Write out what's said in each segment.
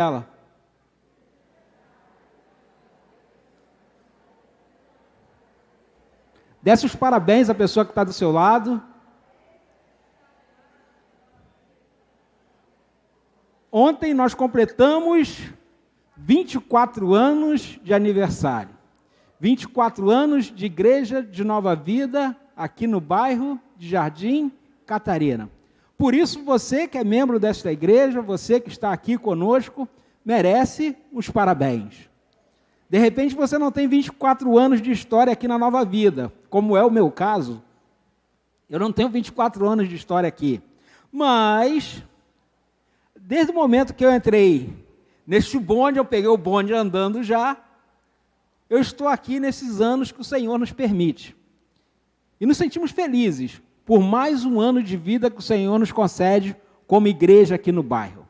ela. Desce os parabéns à pessoa que está do seu lado. Ontem nós completamos 24 anos de aniversário. 24 anos de Igreja de Nova Vida, aqui no bairro de Jardim Catarina. Por isso, você que é membro desta igreja, você que está aqui conosco, merece os parabéns. De repente, você não tem 24 anos de história aqui na Nova Vida, como é o meu caso. Eu não tenho 24 anos de história aqui. Mas, desde o momento que eu entrei neste bonde, eu peguei o bonde andando já, eu estou aqui nesses anos que o Senhor nos permite. E nos sentimos felizes por mais um ano de vida que o Senhor nos concede como igreja aqui no bairro.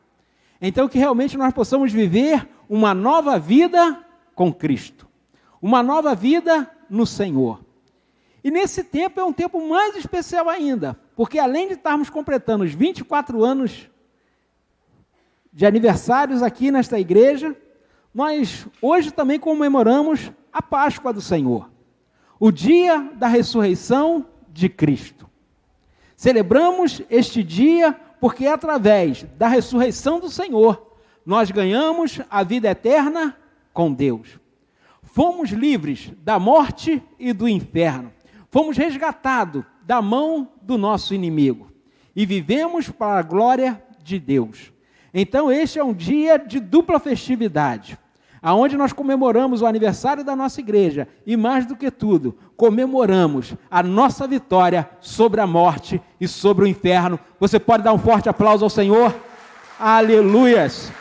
Então, que realmente nós possamos viver uma nova vida com Cristo. Uma nova vida no Senhor. E nesse tempo é um tempo mais especial ainda, porque além de estarmos completando os 24 anos de aniversários aqui nesta igreja, nós hoje também comemoramos a Páscoa do Senhor, o dia da ressurreição de Cristo. Celebramos este dia porque através da ressurreição do Senhor, nós ganhamos a vida eterna com Deus. Fomos livres da morte e do inferno. Fomos resgatados da mão do nosso inimigo. E vivemos para a glória de Deus. Então este é um dia de dupla festividade, aonde nós comemoramos o aniversário da nossa igreja e, mais do que tudo, comemoramos a nossa vitória sobre a morte e sobre o inferno. Você pode dar um forte aplauso ao Senhor? Aleluias!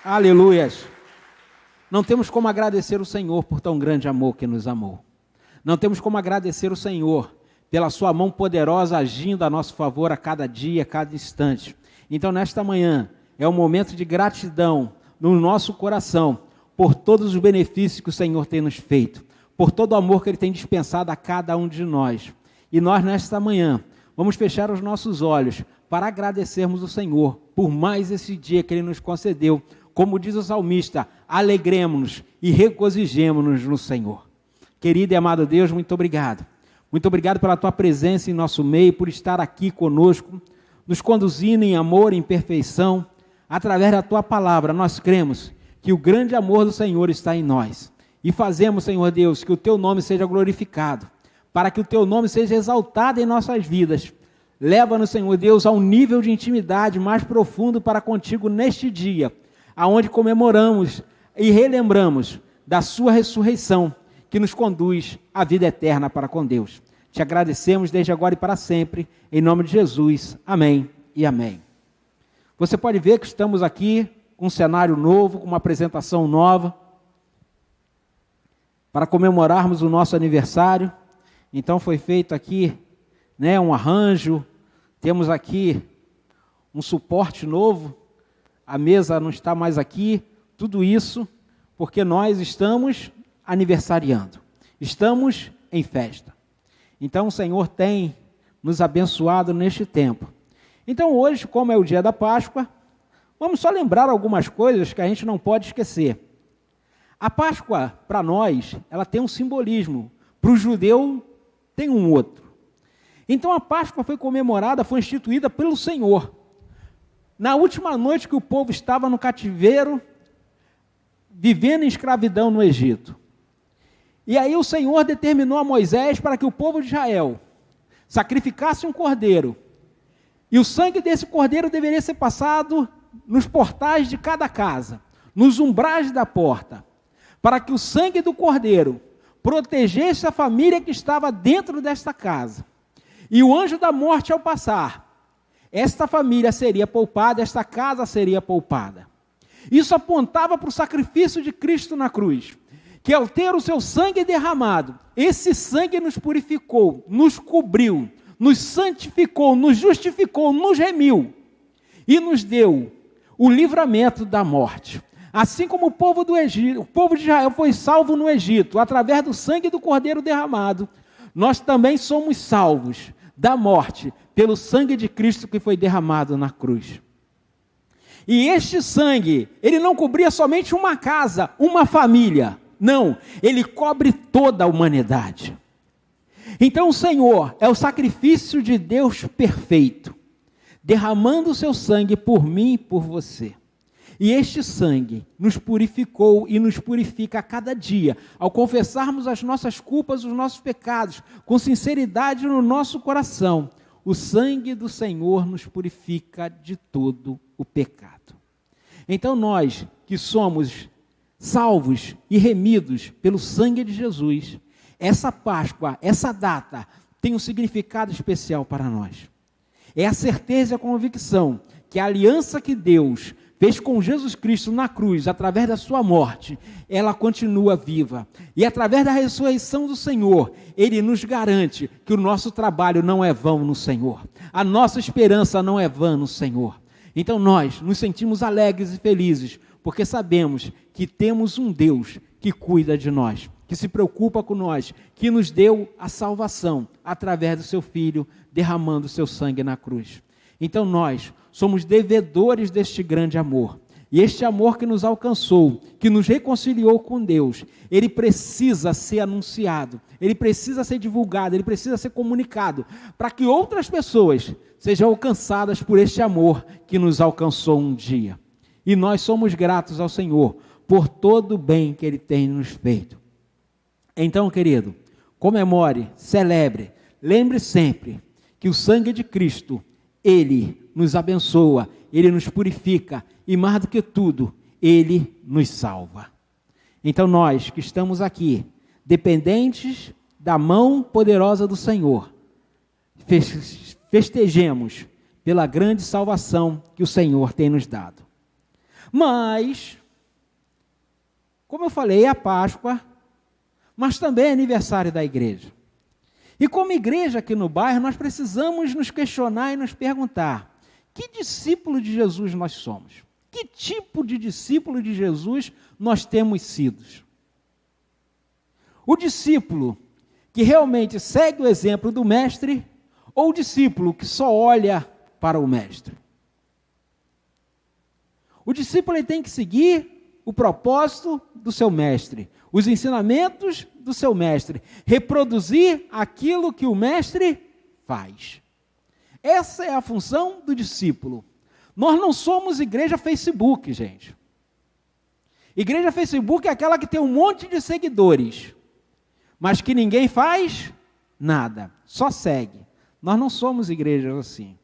Aleluias! Não temos como agradecer o Senhor por tão grande amor que nos amou. Não temos como agradecer o Senhor pela sua mão poderosa agindo a nosso favor a cada dia, a cada instante. Então, nesta manhã, é um momento de gratidão no nosso coração por todos os benefícios que o Senhor tem nos feito, por todo o amor que Ele tem dispensado a cada um de nós. E nós, nesta manhã, vamos fechar os nossos olhos para agradecermos o Senhor por mais esse dia que Ele nos concedeu. Como diz o salmista, alegremos-nos e regozijemo-nos no Senhor. Querido e amado Deus, muito obrigado. Muito obrigado pela Tua presença em nosso meio, por estar aqui conosco, nos conduzindo em amor, em perfeição. Através da Tua palavra, nós cremos que o grande amor do Senhor está em nós. E fazemos, Senhor Deus, que o Teu nome seja glorificado, para que o Teu nome seja exaltado em nossas vidas. Leva-nos, Senhor Deus, a um nível de intimidade mais profundo para contigo neste dia, aonde comemoramos e relembramos da Sua ressurreição, que nos conduz à vida eterna para com Deus. Te agradecemos desde agora e para sempre, em nome de Jesus. Amém e amém. Você pode ver que estamos aqui com um cenário novo, com uma apresentação nova, para comemorarmos o nosso aniversário. Então foi feito aqui, um arranjo, temos aqui um suporte novo, a mesa não está mais aqui, tudo isso porque nós estamos aniversariando, estamos em festa. Então o Senhor tem nos abençoado neste tempo. Então hoje, como é o dia da Páscoa, vamos só lembrar algumas coisas que a gente não pode esquecer. A Páscoa, para nós, ela tem um simbolismo, para o judeu tem um outro. Então a Páscoa foi comemorada, foi instituída pelo Senhor. Na última noite que o povo estava no cativeiro, vivendo em escravidão no Egito. E aí o Senhor determinou a Moisés para que o povo de Israel sacrificasse um cordeiro. E o sangue desse cordeiro deveria ser passado nos portais de cada casa, nos umbrais da porta, para que o sangue do cordeiro protegesse a família que estava dentro desta casa. E o anjo da morte, ao passar, esta família seria poupada, esta casa seria poupada. Isso apontava para o sacrifício de Cristo na cruz, que ao ter o seu sangue derramado, esse sangue nos purificou, nos cobriu, nos santificou, nos justificou, nos remiu e nos deu o livramento da morte. Assim como o povo do Egito, o povo de Israel foi salvo no Egito, através do sangue do cordeiro derramado, nós também somos salvos da morte pelo sangue de Cristo que foi derramado na cruz. E este sangue, ele não cobria somente uma casa, uma família. Não, ele cobre toda a humanidade. Então o Senhor é o sacrifício de Deus perfeito, derramando o seu sangue por mim e por você. E este sangue nos purificou e nos purifica a cada dia, ao confessarmos as nossas culpas, os nossos pecados, com sinceridade no nosso coração. O sangue do Senhor nos purifica de todo o pecado. Então nós, que somos salvos e remidos pelo sangue de Jesus, essa Páscoa, essa data, tem um significado especial para nós. É a certeza e a convicção que a aliança que Deus fez com Jesus Cristo na cruz, através da sua morte, ela continua viva. E através da ressurreição do Senhor, Ele nos garante que o nosso trabalho não é vão no Senhor. A nossa esperança não é vã no Senhor. Então nós nos sentimos alegres e felizes, porque sabemos que temos um Deus que cuida de nós, que se preocupa com nós, que nos deu a salvação através do seu Filho, derramando o seu sangue na cruz. Então nós somos devedores deste grande amor. E este amor que nos alcançou, que nos reconciliou com Deus, ele precisa ser anunciado, ele precisa ser divulgado, ele precisa ser comunicado, para que outras pessoas sejam alcançadas por este amor que nos alcançou um dia. E nós somos gratos ao Senhor por todo o bem que Ele tem nos feito. Então, querido, comemore, celebre, lembre sempre que o sangue de Cristo, Ele nos abençoa, Ele nos purifica e, mais do que tudo, Ele nos salva. Então nós que estamos aqui, dependentes da mão poderosa do Senhor, festejemos pela grande salvação que o Senhor tem nos dado. Mas, como eu falei, é a Páscoa, mas também é aniversário da igreja. E como igreja aqui no bairro, nós precisamos nos questionar e nos perguntar: que discípulo de Jesus nós somos? Que tipo de discípulo de Jesus nós temos sido? O discípulo que realmente segue o exemplo do mestre, ou o discípulo que só olha para o mestre? O discípulo ele tem que seguir o propósito do seu mestre, os ensinamentos do seu mestre, reproduzir aquilo que o mestre faz. Essa é a função do discípulo. Nós não somos igreja Facebook, gente. Igreja Facebook é aquela que tem um monte de seguidores, mas que ninguém faz nada, só segue. Nós não somos igreja assim.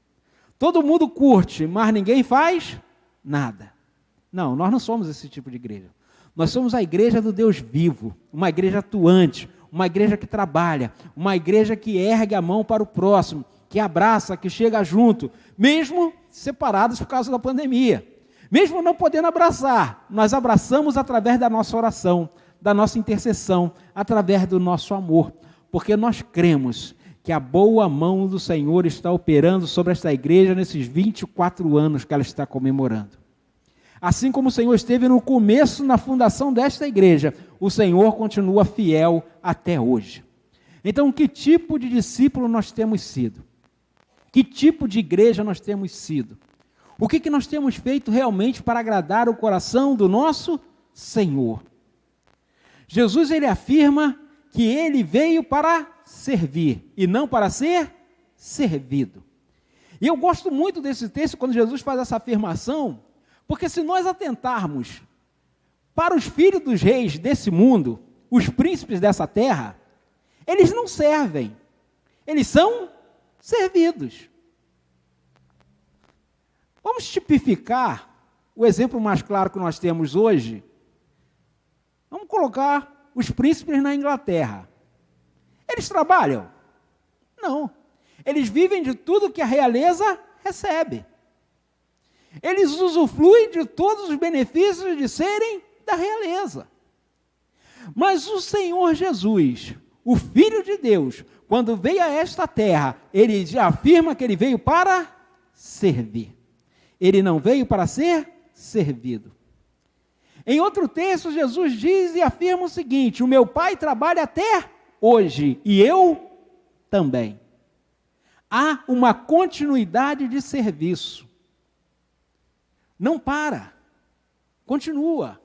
Todo mundo curte, mas ninguém faz nada. Não, nós não somos esse tipo de igreja. Nós somos a igreja do Deus vivo, uma igreja atuante, uma igreja que trabalha, uma igreja que ergue a mão para o próximo, que abraça, que chega junto, mesmo separados por causa da pandemia. Mesmo não podendo abraçar, nós abraçamos através da nossa oração, da nossa intercessão, através do nosso amor, porque nós cremos que a boa mão do Senhor está operando sobre esta igreja nesses 24 anos que ela está comemorando. Assim como o Senhor esteve no começo, na fundação desta igreja, o Senhor continua fiel até hoje. Então, que tipo de discípulo nós temos sido? Que tipo de igreja nós temos sido? O que nós temos feito realmente para agradar o coração do nosso Senhor? Jesus, ele afirma que ele veio para servir e não para ser servido. E eu gosto muito desse texto quando Jesus faz essa afirmação, porque se nós atentarmos para os filhos dos reis desse mundo, os príncipes dessa terra, eles não servem, eles são servidos. Vamos tipificar o exemplo mais claro que nós temos hoje. Vamos colocar os príncipes na Inglaterra. Eles trabalham? Não. Eles vivem de tudo que a realeza recebe. Eles usufruem de todos os benefícios de serem da realeza. Mas o Senhor Jesus, o Filho de Deus, quando veio a esta terra, ele já afirma que ele veio para servir. Ele não veio para ser servido. Em outro texto, Jesus diz e afirma o seguinte: o meu Pai trabalha até hoje e eu também. Há uma continuidade de serviço. Não para. Continua.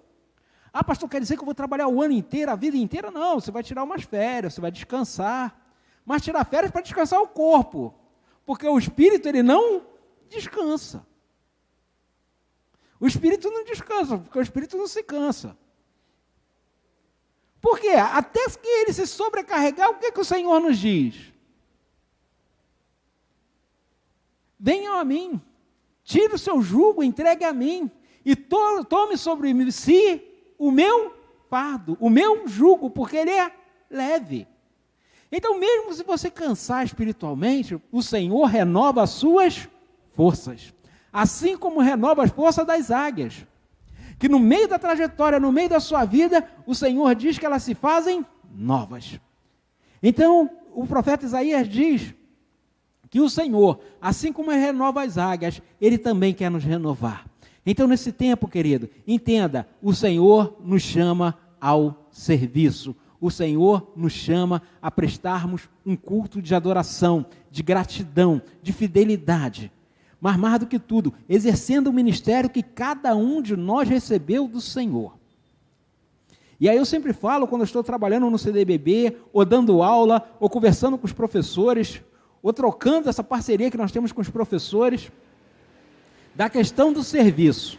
Ah, pastor, quer dizer que eu vou trabalhar o ano inteiro, a vida inteira? Não, você vai tirar umas férias, você vai descansar. Mas tirar férias para descansar o corpo. Porque o espírito, ele não descansa. O espírito não descansa, porque o espírito não se cansa. Por quê? Até que ele se sobrecarregar, o que que o Senhor nos diz? Venham a mim, tire o seu jugo, entregue a mim, e tome sobre si o meu fardo, o meu jugo, porque ele é leve. Então, mesmo se você cansar espiritualmente, o Senhor renova as suas forças, assim como renova as forças das águias, que no meio da trajetória, no meio da sua vida, o Senhor diz que elas se fazem novas. Então, o profeta Isaías diz que o Senhor, assim como ele renova as águias, ele também quer nos renovar. Então, nesse tempo, querido, entenda, o Senhor nos chama ao serviço. O Senhor nos chama a prestarmos um culto de adoração, de gratidão, de fidelidade. Mas mais do que tudo, exercendo o ministério que cada um de nós recebeu do Senhor. E aí eu sempre falo, quando eu estou trabalhando no CDBB, ou dando aula, ou conversando com os professores, ou trocando essa parceria que nós temos com os professores, da questão do serviço.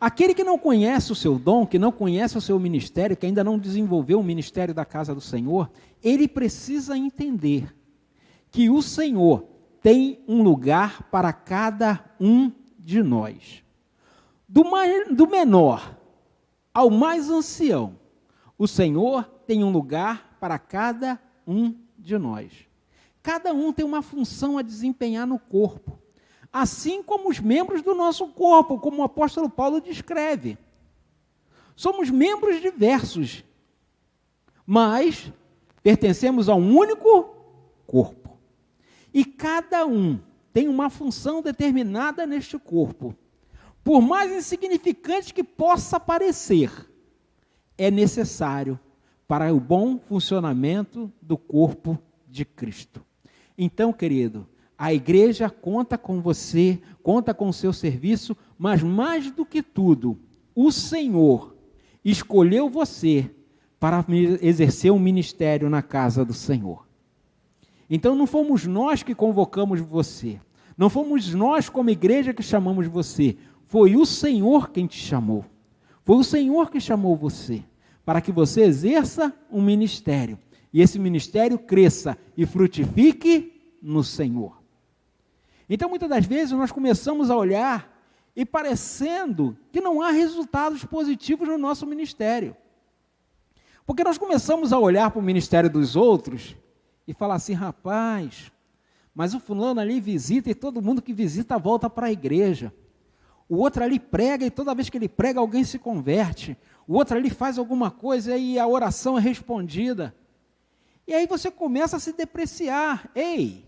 Aquele que não conhece o seu dom, que não conhece o seu ministério, que ainda não desenvolveu o ministério da casa do Senhor, ele precisa entender que o Senhor tem um lugar para cada um de nós. Do menor ao mais ancião, o Senhor tem um lugar para cada um de nós. Cada um tem uma função a desempenhar no corpo, assim como os membros do nosso corpo, como o apóstolo Paulo descreve. Somos membros diversos, mas pertencemos a um único corpo. E cada um tem uma função determinada neste corpo. Por mais insignificante que possa parecer, é necessário para o bom funcionamento do corpo de Cristo. Então, querido, a igreja conta com você, conta com o seu serviço, mas mais do que tudo, o Senhor escolheu você para exercer um ministério na casa do Senhor. Então não fomos nós que convocamos você, não fomos nós como igreja que chamamos você, foi o Senhor quem te chamou, foi o Senhor que chamou você, para que você exerça um ministério, e esse ministério cresça e frutifique no Senhor. Então muitas das vezes nós começamos a olhar e parecendo que não há resultados positivos no nosso ministério, porque nós começamos a olhar para o ministério dos outros e falar assim, rapaz, mas o fulano ali visita e todo mundo que visita volta para a igreja. O outro ali prega e toda vez que ele prega alguém se converte. O outro ali faz alguma coisa e a oração é respondida. E aí você começa a se depreciar. Ei,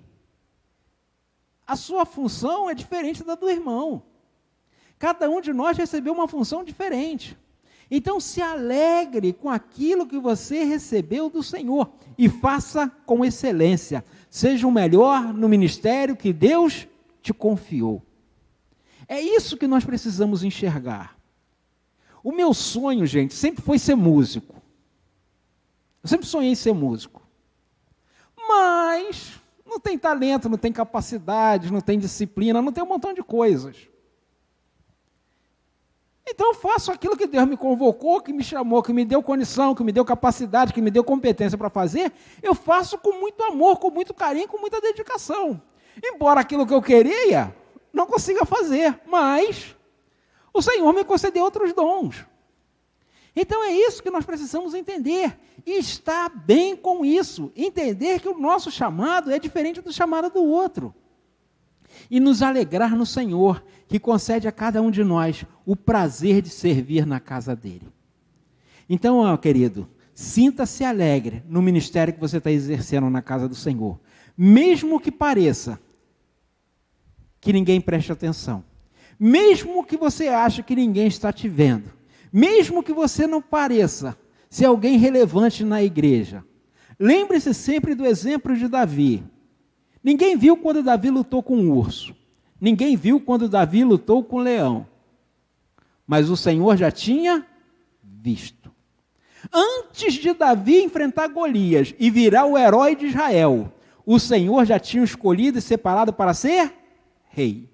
a sua função é diferente da do irmão. Cada um de nós recebeu uma função diferente. Então se alegre com aquilo que você recebeu do Senhor e faça com excelência. Seja o melhor no ministério que Deus te confiou. É isso que nós precisamos enxergar. O meu sonho, gente, sempre foi ser músico. Eu sempre sonhei em ser músico. Mas não tem talento, não tem capacidade, não tem disciplina, não tem um montão de coisas. Então eu faço aquilo que Deus me convocou, que me chamou, que me deu condição, que me deu capacidade, que me deu competência para fazer, eu faço com muito amor, com muito carinho, com muita dedicação. Embora aquilo que eu queria, não consiga fazer, mas o Senhor me concedeu outros dons. Então é isso que nós precisamos entender, e estar bem com isso, entender que o nosso chamado é diferente do chamado do outro. E nos alegrar no Senhor, que concede a cada um de nós o prazer de servir na casa dele. Então, querido, sinta-se alegre no ministério que você está exercendo na casa do Senhor, mesmo que pareça que ninguém preste atenção, mesmo que você ache que ninguém está te vendo, mesmo que você não pareça ser alguém relevante na igreja. Lembre-se sempre do exemplo de Davi. Ninguém viu quando Davi lutou com um urso. Ninguém viu quando Davi lutou com o leão, mas o Senhor já tinha visto. Antes de Davi enfrentar Golias e virar o herói de Israel, o Senhor já tinha escolhido e separado para ser rei.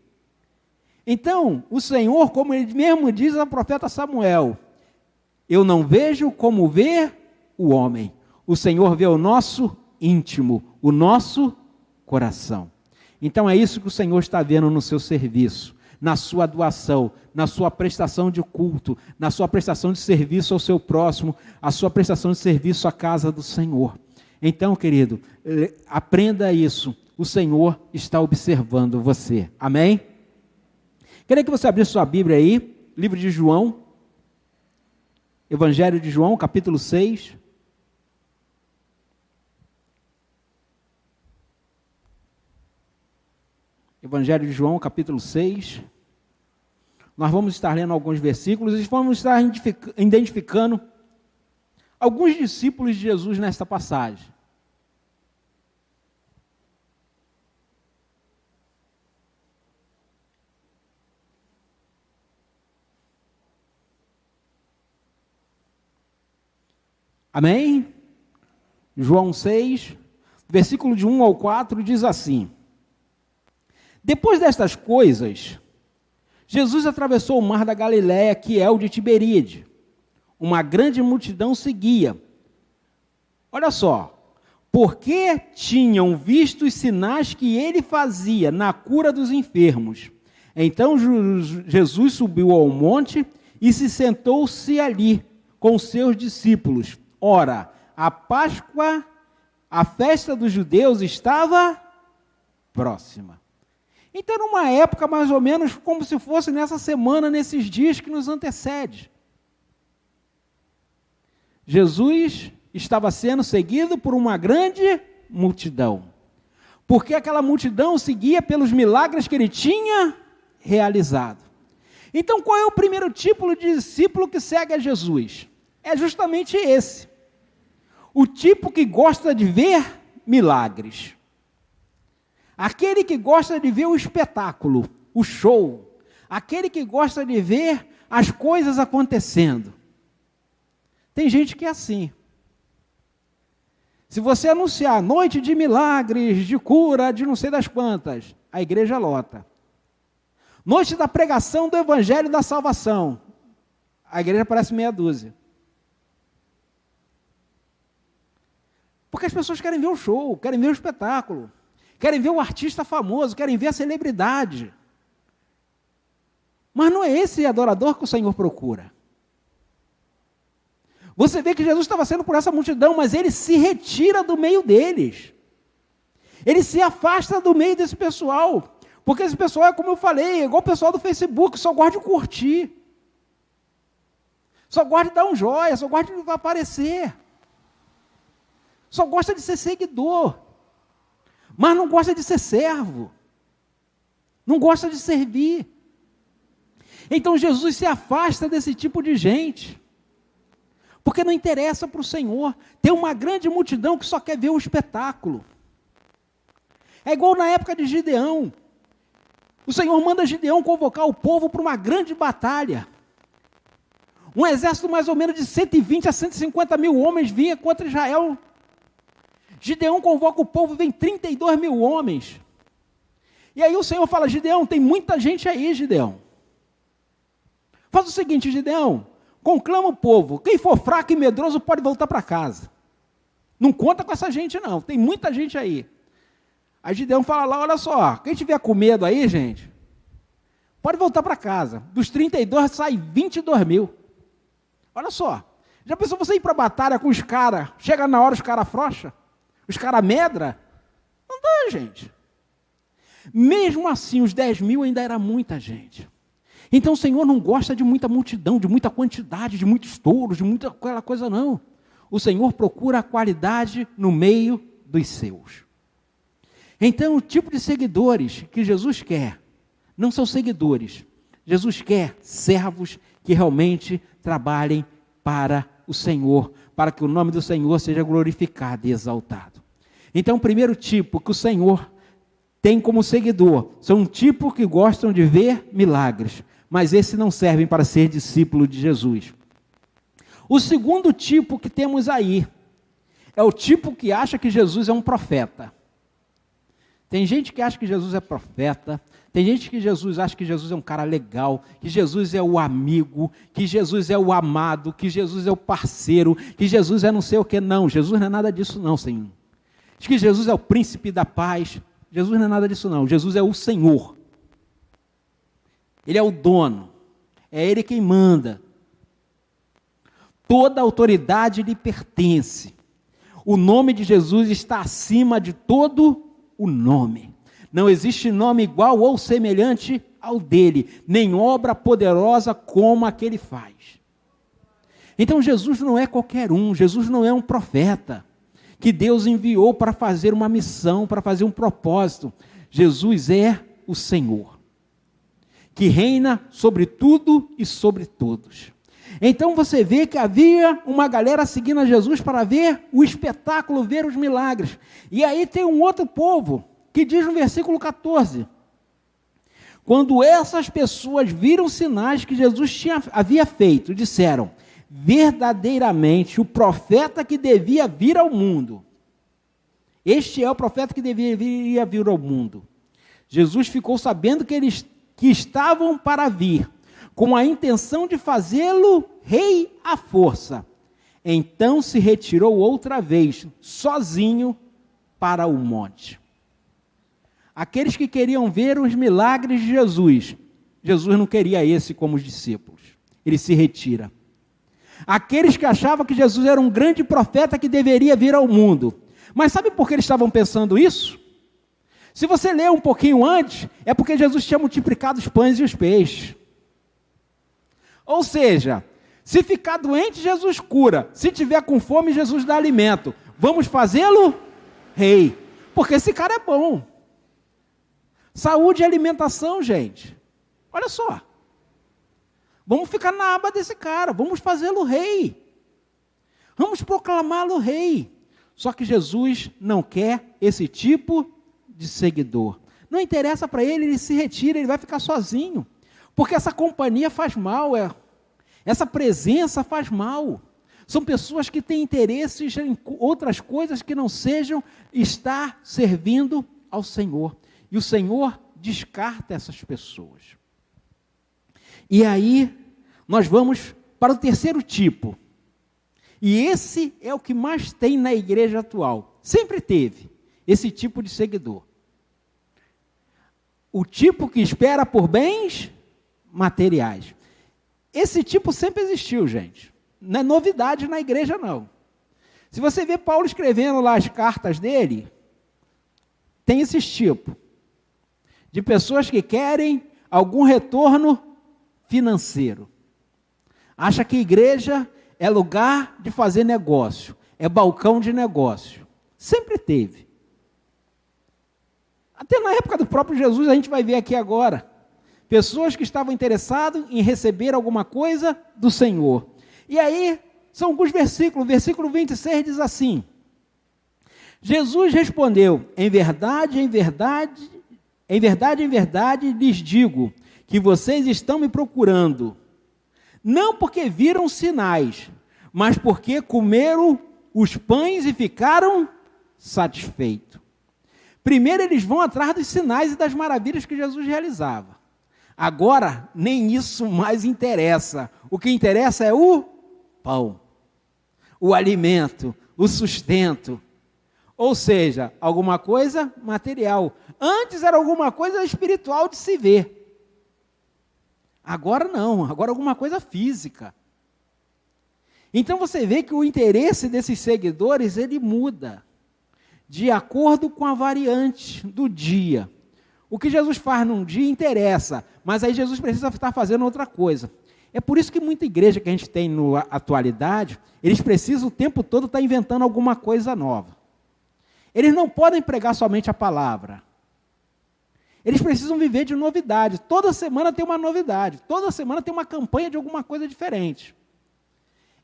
Então, o Senhor, como ele mesmo diz ao profeta Samuel, eu não vejo como vê o homem. O Senhor vê o nosso íntimo, o nosso coração. Então é isso que o Senhor está vendo no seu serviço, na sua doação, na sua prestação de culto, na sua prestação de serviço ao seu próximo, a sua prestação de serviço à casa do Senhor. Então, querido, aprenda isso. O Senhor está observando você. Amém? Queria que você abrisse sua Bíblia aí, livro de João, Evangelho de João, capítulo 6. Evangelho de João, capítulo 6. Nós vamos estar lendo alguns versículos e vamos estar identificando alguns discípulos de Jesus nesta passagem. Amém? João 6, versículo de 1 ao 4 diz assim: Depois destas coisas, Jesus atravessou o mar da Galiléia, que é o de Tiberíade. Uma grande multidão seguia. Olha só, porque tinham visto os sinais que ele fazia na cura dos enfermos. Então Jesus subiu ao monte e se sentou-se ali com os seus discípulos. Ora, a Páscoa, a festa dos judeus estava próxima. Então, numa época mais ou menos como se fosse nessa semana, nesses dias que nos antecede. Jesus estava sendo seguido por uma grande multidão. Porque aquela multidão o seguia pelos milagres que ele tinha realizado. Então, qual é o primeiro tipo de discípulo que segue a Jesus? É justamente esse. O tipo que gosta de ver milagres. Aquele que gosta de ver o espetáculo, o show. Aquele que gosta de ver as coisas acontecendo. Tem gente que é assim. Se você anunciar noite de milagres, de cura, de não sei das quantas, a igreja lota. Noite da pregação do evangelho da salvação, a igreja parece meia dúzia. Porque as pessoas querem ver o show, querem ver o espetáculo. Querem ver o artista famoso, querem ver a celebridade. Mas não é esse adorador que o Senhor procura. Você vê que Jesus estava sendo por essa multidão, mas ele se retira do meio deles. Ele se afasta do meio desse pessoal. Porque esse pessoal é, como eu falei, é igual o pessoal do Facebook, só gosta de curtir. Só gosta de dar um joia, só gosta de aparecer. Só gosta de ser seguidor. Mas não gosta de ser servo. Não gosta de servir. Então Jesus se afasta desse tipo de gente. Porque não interessa para o Senhor. Tem uma grande multidão que só quer ver o espetáculo. É igual na época de Gideão. O Senhor manda Gideão convocar o povo para uma grande batalha. Um exército mais ou menos de 120 a 150 mil homens vinha contra Israel. Gideão convoca o povo, vem 32 mil homens. E aí o Senhor fala, Gideão, tem muita gente aí, Gideão. Faz o seguinte, Gideão, conclama o povo, quem for fraco e medroso pode voltar para casa. Não conta com essa gente não, tem muita gente aí. Aí Gideão fala lá, olha só, quem tiver com medo aí, gente, pode voltar para casa. Dos 32 sai 22 mil. Olha só, já pensou você ir para a batalha com os caras, chega na hora os caras frouxam? Os caras medra? Não dá, gente. Mesmo assim, os 10 mil ainda era muita gente. Então o Senhor não gosta de muita multidão, de muita quantidade, de muitos touros, de muita aquela coisa, não. O Senhor procura a qualidade no meio dos seus. Então o tipo de seguidores que Jesus quer, não são seguidores. Jesus quer servos que realmente trabalhem para o Senhor, para que o nome do Senhor seja glorificado e exaltado. Então, o primeiro tipo que o Senhor tem como seguidor são um tipo que gostam de ver milagres, mas esses não servem para ser discípulo de Jesus. O segundo tipo que temos aí é o tipo que acha que Jesus é um profeta. Tem gente que acha que Jesus é profeta, tem gente que acha que Jesus é um cara legal, que Jesus é o amigo, que Jesus é o amado, que Jesus é o parceiro, que Jesus é não sei o que. Não, Jesus não é nada disso não, Senhor. Diz que Jesus é o príncipe da paz. Jesus não é nada disso não, Jesus é o Senhor. Ele é o dono, é Ele quem manda. Toda autoridade lhe pertence. O nome de Jesus está acima de todo o nome. Não existe nome igual ou semelhante ao dele, nem obra poderosa como a que ele faz. Então Jesus não é qualquer um, Jesus não é um profeta que Deus enviou para fazer uma missão, para fazer um propósito. Jesus é o Senhor, que reina sobre tudo e sobre todos. Então você vê que havia uma galera seguindo a Jesus para ver o espetáculo, ver os milagres. E aí tem um outro povo, que diz no versículo 14, quando essas pessoas viram sinais que Jesus havia feito, disseram, verdadeiramente o profeta que devia vir ao mundo. Este é o profeta que deveria vir ao mundo. Jesus ficou sabendo que estavam para vir, com a intenção de fazê-lo rei à força. Então se retirou outra vez, sozinho, para o monte. Aqueles que queriam ver os milagres de Jesus, Jesus não queria esse como os discípulos. Ele se retira. Aqueles que achavam que Jesus era um grande profeta que deveria vir ao mundo. Mas sabe por que eles estavam pensando isso? Se você ler um pouquinho antes, é porque Jesus tinha multiplicado os pães e os peixes. Ou seja, se ficar doente, Jesus cura. Se tiver com fome, Jesus dá alimento. Vamos fazê-lo rei. Porque esse cara é bom. Saúde e alimentação, gente. Olha só. Vamos ficar na aba desse cara. Vamos fazê-lo rei. Vamos proclamá-lo rei. Só que Jesus não quer esse tipo de seguidor. Não interessa para ele, ele se retira, ele vai ficar sozinho. Porque essa companhia faz mal, essa presença faz mal. São pessoas que têm interesses em outras coisas que não sejam estar servindo ao Senhor. E o Senhor descarta essas pessoas. E aí, nós vamos para o terceiro tipo. E esse é o que mais tem na igreja atual. Sempre teve esse tipo de seguidor. O tipo que espera por bens materiais. Esse tipo sempre existiu, gente. Não é novidade na igreja, não. Se você vê Paulo escrevendo lá as cartas dele, tem esses tipos de pessoas que querem algum retorno financeiro. Acha que igreja é lugar de fazer negócio, é balcão de negócio. Sempre teve. Até na época do próprio Jesus, a gente vai ver aqui agora. Pessoas que estavam interessadas em receber alguma coisa do Senhor. E aí, são alguns versículos. Versículo 26 diz assim: Jesus respondeu, em verdade, lhes digo, que vocês estão me procurando, não porque viram sinais, mas porque comeram os pães e ficaram satisfeitos. Primeiro eles vão atrás dos sinais e das maravilhas que Jesus realizava. Agora, nem isso mais interessa. O que interessa é o pão, o alimento, o sustento. Ou seja, alguma coisa material. Antes era alguma coisa espiritual de se ver. Agora não, agora alguma coisa física. Então você vê que o interesse desses seguidores, ele muda de acordo com a variante do dia. O que Jesus faz num dia interessa, mas aí Jesus precisa estar fazendo outra coisa. É por isso que muita igreja que a gente tem na atualidade, eles precisam o tempo todo estar inventando alguma coisa nova. Eles não podem pregar somente a palavra. Eles precisam viver de novidade. Toda semana tem uma novidade. Toda semana tem uma campanha de alguma coisa diferente.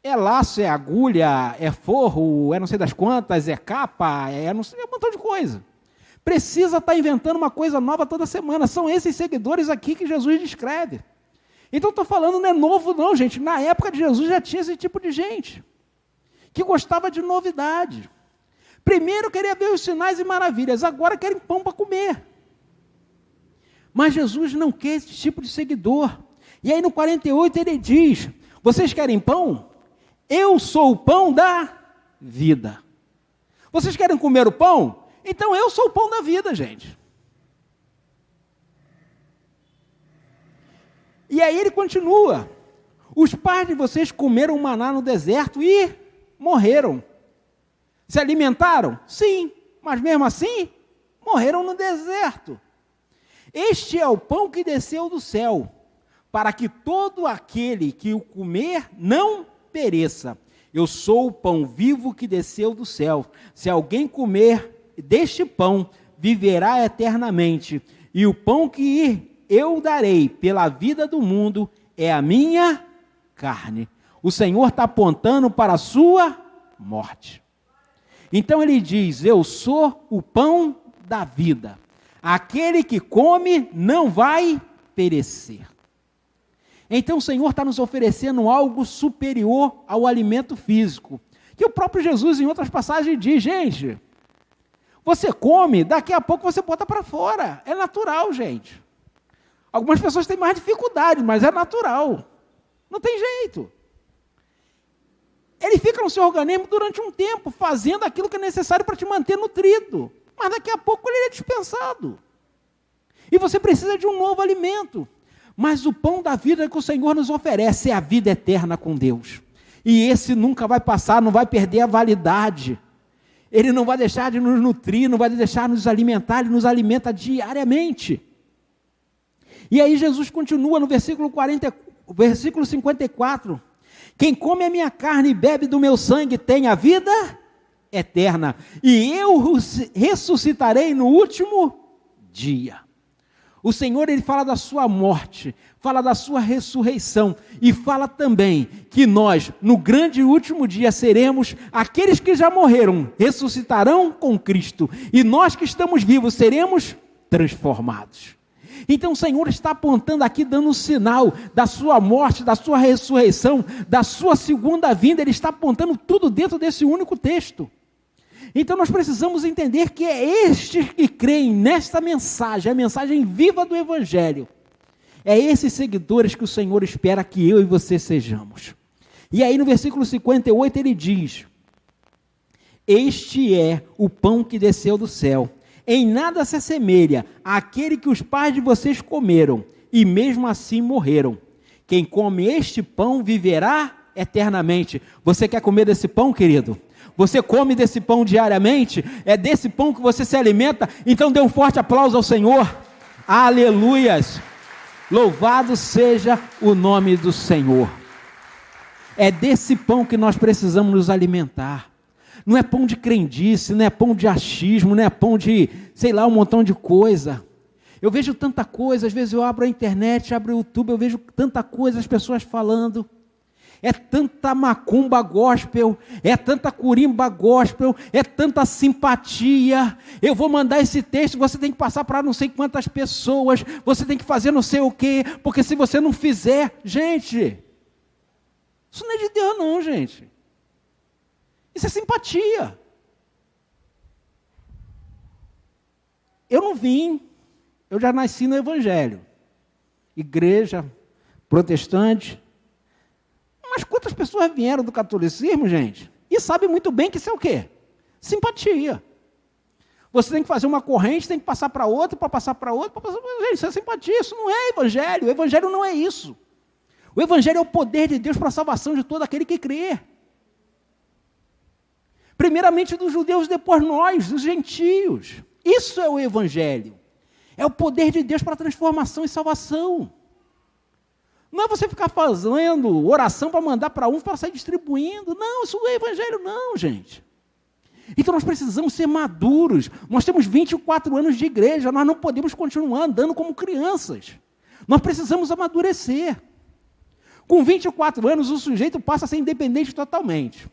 É laço, é agulha, é forro, é não sei das quantas, é capa, é não sei, é um montão de coisa. Precisa estar inventando uma coisa nova toda semana. São esses seguidores aqui que Jesus descreve. Então, estou falando, não é novo não, gente. Na época de Jesus já tinha esse tipo de gente, que gostava de novidade. Primeiro queria ver os sinais e maravilhas, agora querem pão para comer. Mas Jesus não quer esse tipo de seguidor. E aí no 48 ele diz, vocês querem pão? Eu sou o pão da vida. Vocês querem comer o pão? Então eu sou o pão da vida, gente. E aí ele continua, os pais de vocês comeram maná no deserto e morreram. Se alimentaram? Sim, mas mesmo assim, morreram no deserto. Este é o pão que desceu do céu, para que todo aquele que o comer não pereça. Eu sou o pão vivo que desceu do céu. Se alguém comer deste pão, viverá eternamente. E o pão que eu darei pela vida do mundo é a minha carne. O Senhor está apontando para a sua morte. Então ele diz, eu sou o pão da vida. Aquele que come não vai perecer. Então o Senhor está nos oferecendo algo superior ao alimento físico. Que o próprio Jesus em outras passagens diz, gente, você come, daqui a pouco você bota para fora. É natural, gente. Algumas pessoas têm mais dificuldade, mas é natural. Não tem jeito. Ele fica no seu organismo durante um tempo, fazendo aquilo que é necessário para te manter nutrido. Mas daqui a pouco ele é dispensado. E você precisa de um novo alimento. Mas o pão da vida que o Senhor nos oferece é a vida eterna com Deus. E esse nunca vai passar, não vai perder a validade. Ele não vai deixar de nos nutrir, não vai deixar de nos alimentar, ele nos alimenta diariamente. E aí Jesus continua no versículo 54. Quem come a minha carne e bebe do meu sangue tem a vida eterna. E eu ressuscitarei no último dia. O Senhor, ele fala da sua morte, fala da sua ressurreição. E fala também que nós, no grande e último dia, seremos aqueles que já morreram, ressuscitarão com Cristo. E nós que estamos vivos, seremos transformados. Então o Senhor está apontando aqui, dando um sinal da sua morte, da sua ressurreição, da sua segunda vinda. Ele está apontando tudo dentro desse único texto. Então nós precisamos entender que é estes que creem nesta mensagem, a mensagem viva do Evangelho. É esses seguidores que o Senhor espera que eu e você sejamos. E aí no versículo 58 ele diz, este é o pão que desceu do céu. Em nada se assemelha àquele que os pais de vocês comeram, e mesmo assim morreram. Quem come este pão viverá eternamente. Você quer comer desse pão, querido? Você come desse pão diariamente? É desse pão que você se alimenta? Então dê um forte aplauso ao Senhor. Aleluias! Louvado seja o nome do Senhor. É desse pão que nós precisamos nos alimentar. Não é pão de crendice, não é pão de achismo, não é pão de, sei lá, um montão de coisa. Eu vejo tanta coisa, às vezes eu abro a internet, abro o YouTube, eu vejo tanta coisa, as pessoas falando. É tanta macumba gospel, é tanta curimba gospel, é tanta simpatia. Eu vou mandar esse texto, você tem que passar para não sei quantas pessoas, você tem que fazer não sei o quê, porque se você não fizer, gente, isso não é de Deus não, gente. Isso é simpatia. Eu não vim, eu já nasci no Evangelho. Igreja, protestante. Mas quantas pessoas vieram do catolicismo, gente? E sabem muito bem que isso é o quê? Simpatia. Você tem que fazer uma corrente, tem que passar para outra, para passar para outra, para passar para outra. Gente, isso é simpatia, isso não é Evangelho. O Evangelho não é isso. O Evangelho é o poder de Deus para a salvação de todo aquele que crê. Primeiramente dos judeus, depois nós, dos gentios. Isso é o Evangelho. É o poder de Deus para transformação e salvação. Não é você ficar fazendo oração para mandar para um, para sair distribuindo. Não, isso não é Evangelho não, gente. Então nós precisamos ser maduros. Nós temos 24 anos de igreja, nós não podemos continuar andando como crianças. Nós precisamos amadurecer. Com 24 anos, o sujeito passa a ser independente totalmente.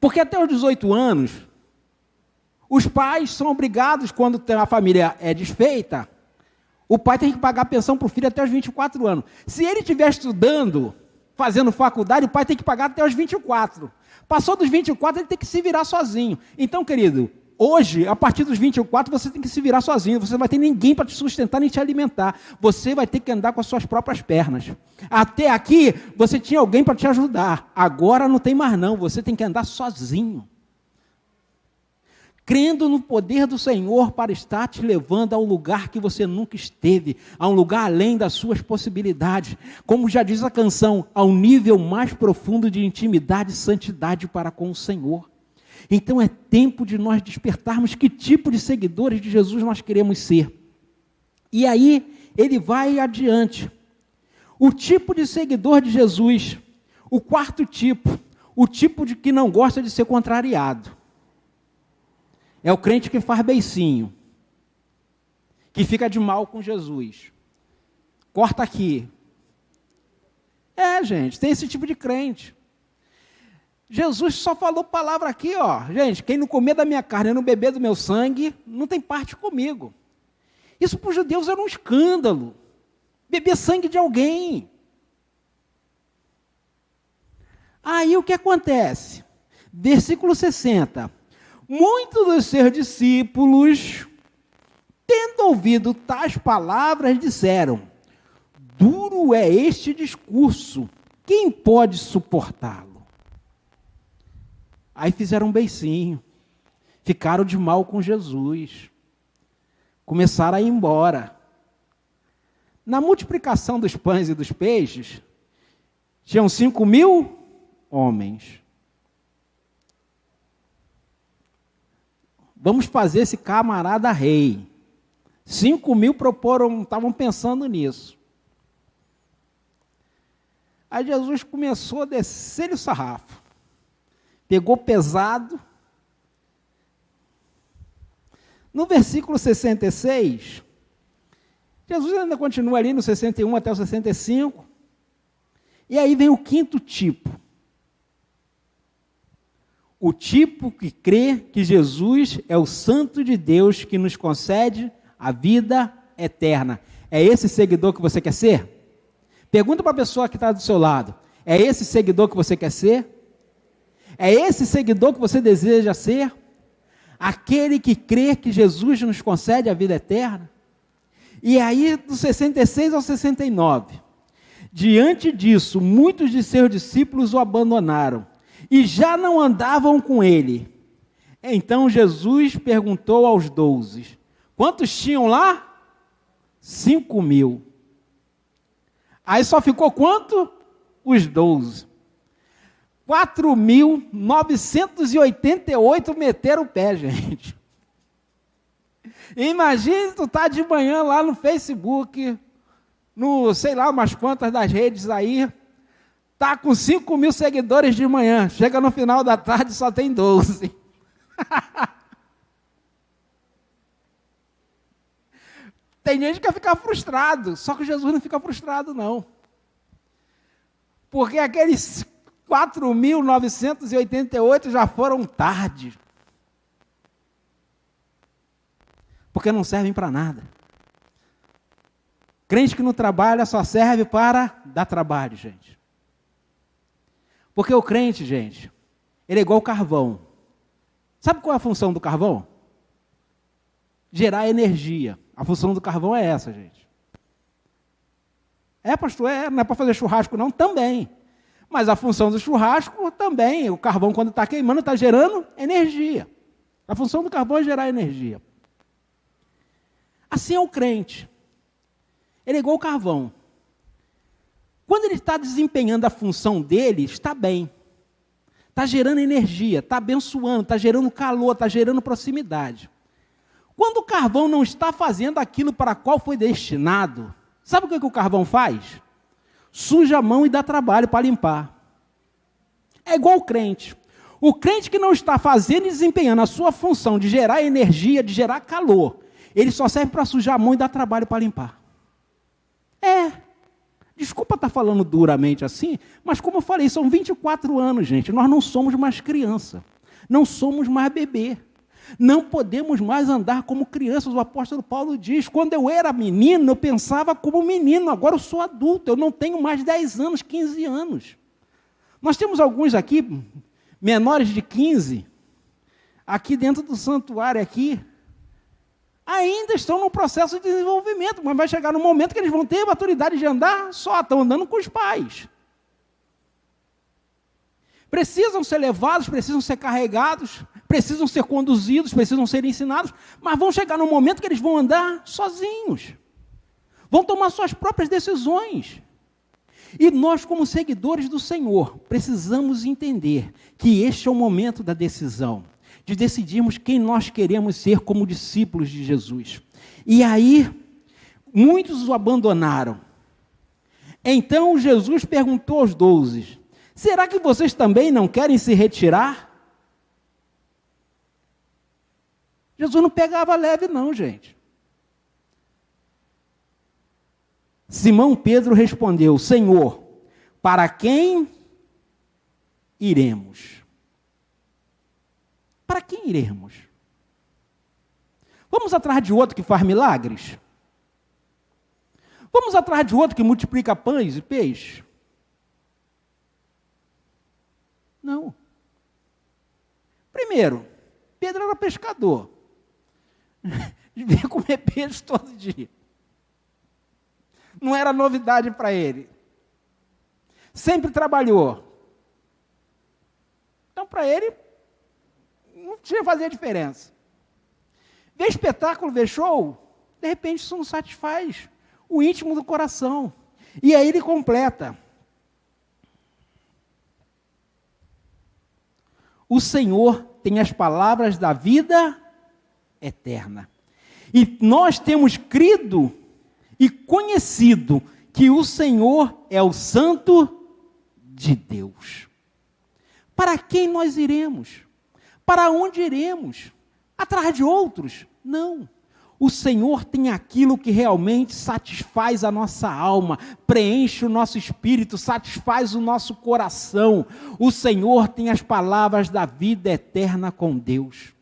Porque até os 18 anos, Os pais são obrigados, quando a família é desfeita, o pai tem que pagar pensão para o filho até os 24 anos. Se ele estiver estudando, fazendo faculdade, o pai tem que pagar até os 24. Passou dos 24, ele tem que se virar sozinho. Então, querido, hoje, a partir dos 24, você tem que se virar sozinho. Você não vai ter ninguém para te sustentar nem te alimentar. Você vai ter que andar com as suas próprias pernas. Até aqui, você tinha alguém para te ajudar. Agora não tem mais não. Você tem que andar sozinho. Crendo no poder do Senhor para estar te levando a um lugar que você nunca esteve, a um lugar além das suas possibilidades. Como já diz a canção, a um nível mais profundo de intimidade e santidade para com o Senhor. Então é tempo de nós despertarmos que tipo de seguidores de Jesus nós queremos ser. E aí ele vai adiante. O tipo de seguidor de Jesus, o quarto tipo, o tipo de que não gosta de ser contrariado. É o crente que faz beicinho, que fica de mal com Jesus. Corta aqui. Gente, tem esse tipo de crente. Jesus só falou palavra aqui, ó. Gente, quem não comer da minha carne e não beber do meu sangue, não tem parte comigo. Isso para os judeus era um escândalo. Beber sangue de alguém. Aí o que acontece? Versículo 60. Muitos dos seus discípulos, tendo ouvido tais palavras, disseram: duro é este discurso, quem pode suportá-lo? Aí fizeram um beicinho, ficaram de mal com Jesus, começaram a ir embora. Na multiplicação dos pães e dos peixes, tinham 5.000 homens. Vamos fazer esse camarada rei. 5.000 proporam, estavam pensando nisso. Aí Jesus começou a descer o sarrafo. Pegou pesado. No versículo 66, Jesus ainda continua ali no 61 até o 65. E aí vem o quinto tipo. O tipo que crê que Jesus é o Santo de Deus que nos concede a vida eterna. É esse seguidor que você quer ser? Pergunta para a pessoa que está do seu lado. É esse seguidor que você quer ser? É esse seguidor que você deseja ser? Aquele que crê que Jesus nos concede a vida eterna? E aí, do 66 ao 69. Diante disso, muitos de seus discípulos o abandonaram e já não andavam com ele. Então Jesus perguntou aos 12, quantos tinham lá? 5.000. Aí só ficou quanto? Os 12. 4.988 meteram o pé, gente. Imagine tu tá de manhã lá no Facebook, no sei lá umas quantas das redes aí, tá com 5.000 seguidores de manhã, chega no final da tarde só tem 12. Tem gente que vai ficar frustrado, só que Jesus não fica frustrado não. Porque aqueles 4.988 já foram tarde. Porque não servem para nada. Crente que não trabalha só serve para dar trabalho, gente. Porque o crente, gente, ele é igual carvão. Sabe qual é a função do carvão? Gerar energia. A função do carvão é essa, gente. Pastor, não é para fazer churrasco não? Também. Mas a função do churrasco também. O carvão, quando está queimando, está gerando energia. A função do carvão é gerar energia. Assim é o crente. Ele é igual o carvão. Quando ele está desempenhando a função dele, está bem. Está gerando energia, está abençoando, está gerando calor, está gerando proximidade. Quando o carvão não está fazendo aquilo para qual foi destinado, sabe o que o carvão faz? Suja a mão e dá trabalho para limpar. É igual o crente. O crente que não está fazendo e desempenhando a sua função de gerar energia, de gerar calor, ele só serve para sujar a mão e dar trabalho para limpar. Desculpa estar falando duramente assim, mas como eu falei, são 24 anos, gente. Nós não somos mais criança. Não somos mais bebê. Não podemos mais andar como crianças. O apóstolo Paulo diz, quando eu era menino, eu pensava como menino, agora eu sou adulto, eu não tenho mais 10 anos, 15 anos. Nós temos alguns aqui, menores de 15, aqui dentro do santuário aqui, ainda estão no processo de desenvolvimento, mas vai chegar no momento que eles vão ter maturidade de andar só, estão andando com os pais. Precisam ser levados, precisam ser carregados, precisam ser conduzidos, precisam ser ensinados, mas vão chegar no momento que eles vão andar sozinhos, vão tomar suas próprias decisões. E nós, como seguidores do Senhor, precisamos entender que este é o momento da decisão, de decidirmos quem nós queremos ser como discípulos de Jesus. E aí, muitos o abandonaram. Então Jesus perguntou aos 12, será que vocês também não querem se retirar? Jesus não pegava leve não, gente. Simão Pedro respondeu, Senhor, para quem iremos? Para quem iremos? Vamos atrás de outro que faz milagres? Vamos atrás de outro que multiplica pães e peixes? Não. Primeiro, Pedro era pescador. Devia comer peixe todo dia. Não era novidade para ele. Sempre trabalhou. Então, para ele, não tinha fazer diferença. Ver espetáculo, ver show, de repente isso não satisfaz o íntimo do coração. E aí ele completa. O Senhor tem as palavras da vida eterna. E nós temos crido e conhecido que o Senhor é o Santo de Deus. Para quem nós iremos? Para onde iremos? Atrás de outros? Não. O Senhor tem aquilo que realmente satisfaz a nossa alma, preenche o nosso espírito, satisfaz o nosso coração. O Senhor tem as palavras da vida eterna com Deus.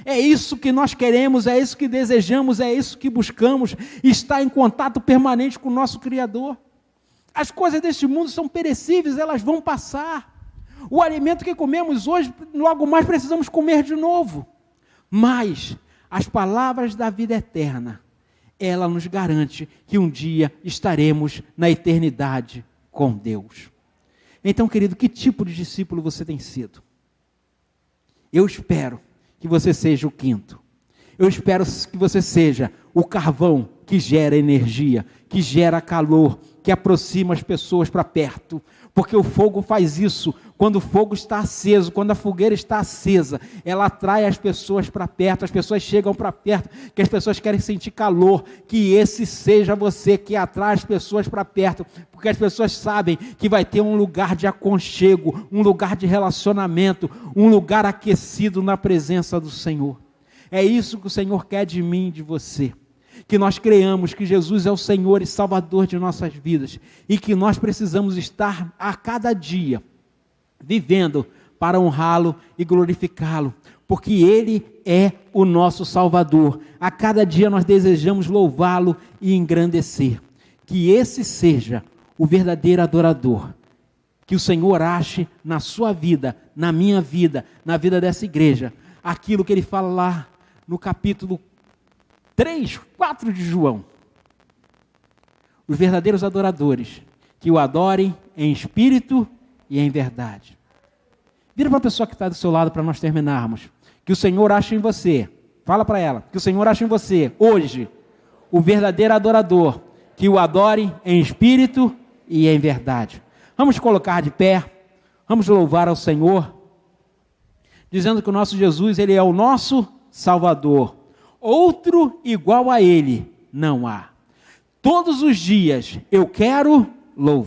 É isso que nós queremos, é isso que desejamos, é isso que buscamos, estar em contato permanente com o nosso Criador. As coisas deste mundo são perecíveis, elas vão passar. O alimento que comemos hoje, logo mais precisamos comer de novo. Mas as palavras da vida eterna, ela nos garante que um dia estaremos na eternidade com Deus. Então, querido, que tipo de discípulo você tem sido? Eu espero que você seja o quinto. Eu espero que você seja o carvão que gera energia, que gera calor, que aproxima as pessoas para perto. Porque o fogo faz isso. Quando o fogo está aceso, quando a fogueira está acesa, ela atrai as pessoas para perto, as pessoas chegam para perto, que as pessoas querem sentir calor, que esse seja você que atrai as pessoas para perto, porque as pessoas sabem que vai ter um lugar de aconchego, um lugar de relacionamento, um lugar aquecido na presença do Senhor. É isso que o Senhor quer de mim e de você. Que nós creamos que Jesus é o Senhor e Salvador de nossas vidas e que nós precisamos estar a cada dia vivendo para honrá-lo e glorificá-lo, porque Ele é o nosso Salvador. A cada dia nós desejamos louvá-lo e engrandecer. Que esse seja o verdadeiro adorador. Que o Senhor ache na sua vida, na minha vida, na vida dessa igreja, aquilo que Ele fala lá no capítulo 3, 4 de João. Os verdadeiros adoradores, que o adorem em espírito e em verdade. Vira para a pessoa que está do seu lado para nós terminarmos. Que o Senhor ache em você, fala para ela, que o Senhor ache em você, hoje, o verdadeiro adorador, que o adore em espírito e em verdade. Vamos colocar de pé, vamos louvar ao Senhor, dizendo que o nosso Jesus, Ele é o nosso Salvador. Outro igual a Ele não há. Todos os dias eu quero louvar.